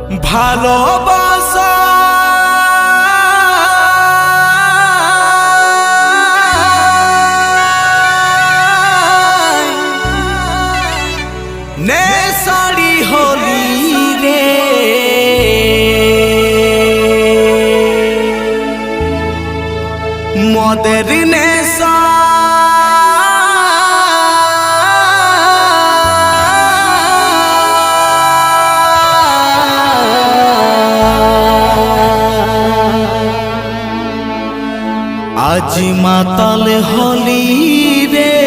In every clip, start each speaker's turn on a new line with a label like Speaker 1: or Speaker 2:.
Speaker 1: ভালোবাসা নেশারি হলি রে মদের নেশা আজ মাতাল হলি রে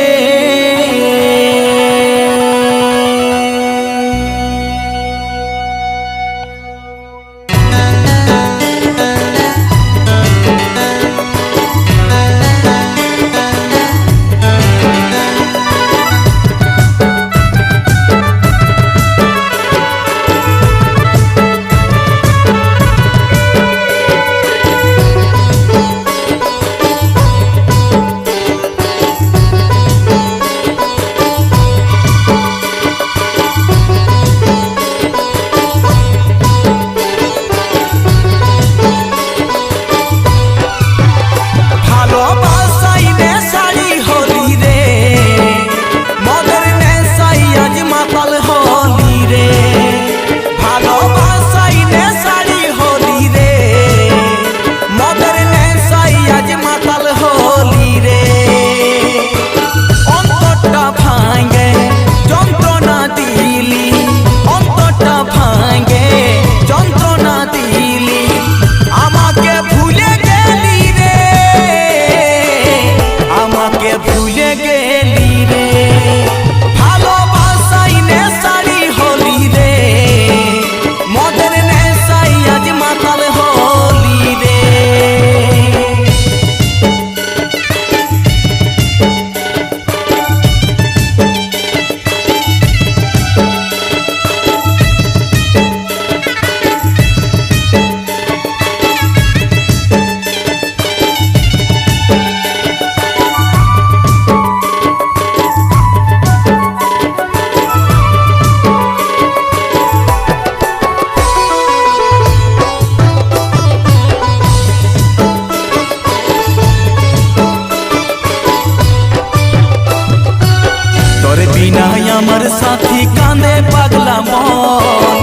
Speaker 1: আমার সাথী কাঁদে পাগলা মন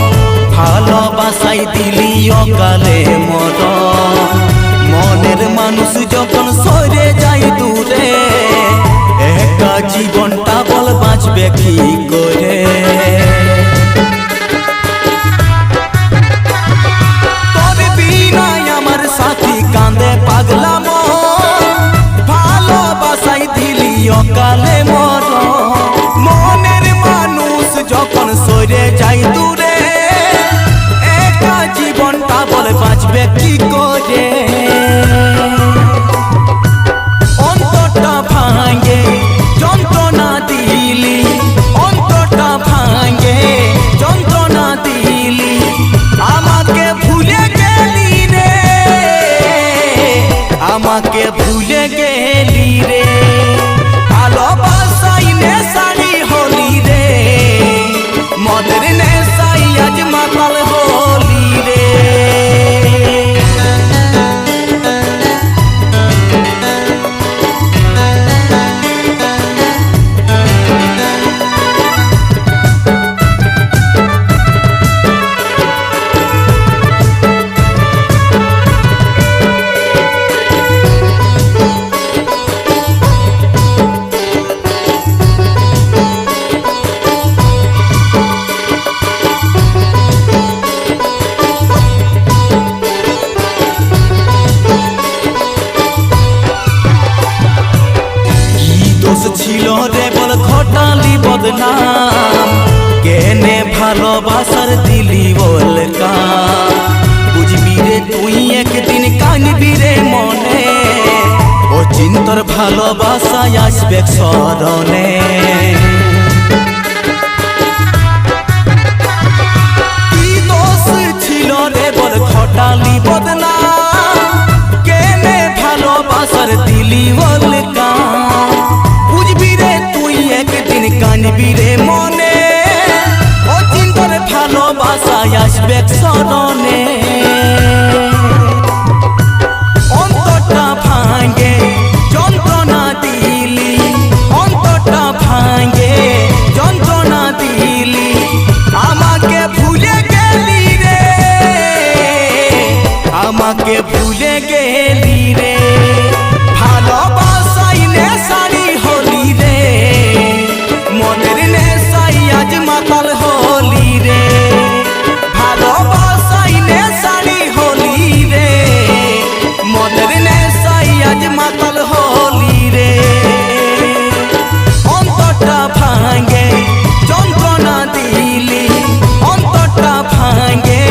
Speaker 1: ভালোবাসাই দিলি অকালে মরণ মনের মানুষ যখন সরে যাই দূরে একা জীবনটা বল বাঁচবে কি করে তোর বিনাই আমার সাথী কাঁদে পাগলা মন ভালোবাসাই দিলি অকালে মরণ মনের মানুষ যখন সরে যাই দূরে একা জীবনটা বলে বাঁচবে কি করে অন্তরটা ভাঙে যন্ত্রণা দিলি অন্তরটা ভাঙে যন্ত্রণা দিলি আমাকে ভুলে গেলি রে আমাকে ভুলে গেলি রে ভালোবাসাই নেশারি হলি রে মদের নেশাই আজ মাতাল হলি রে ছিল রে বল ঘটালি বদনাম কেনে ভালোবাসার দিলি বলকা বুঝবি রে তুই একদিন কানবি রে মনে ও চিন্তর ভালোবাসা আসবে স্মরণে কি দোষ ছিল রে বল ঘটালি বদনাম কেনে ভালোবাসার দিলি বলকা কানবি রে মনে ও চিন্তর ভালো ভালোবাসায় আসবে স্মরণে অন্তরটা ভাঙে যন্ত্রণা দিলি অন্তরটা ভাঙে যন্ত্রণা দিলি আমাকে ভুলে গেলি রে আমাকে ভুলে গেলি রে ভালোবাসাই নেশারি হলি রে মনের নেশাই আজ মাতাল হলি রে ভালোবাসাই নেশারি হলি রে মনের নেশাই আজ মাতাল হলি রে অন্তরটা ভাঙে যন্ত্রণা দিলি অন্তরটা ভাঙে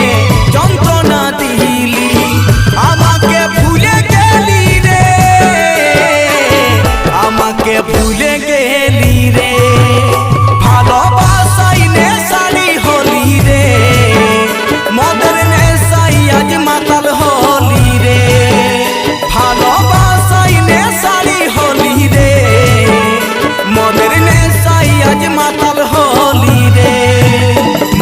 Speaker 1: যন্ত্রণা দিলি আমাকে ভুলে গেলি রে আমাকে ভুলে গেলি রে ভালোবাসাই নেশারি হলি রে মদের নেশাই আজ মাতাল হলি রে ভালোবাসাই নেশারি হলি রে মদের নেশাই আজ মাতাল হলি রে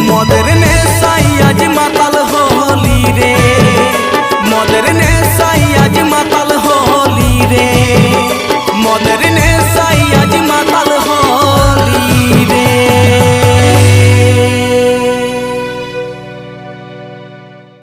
Speaker 1: মদের নেশাই আজ মাতাল হলি রে মদের নেশাই আজ মাতাল হলি রে মদের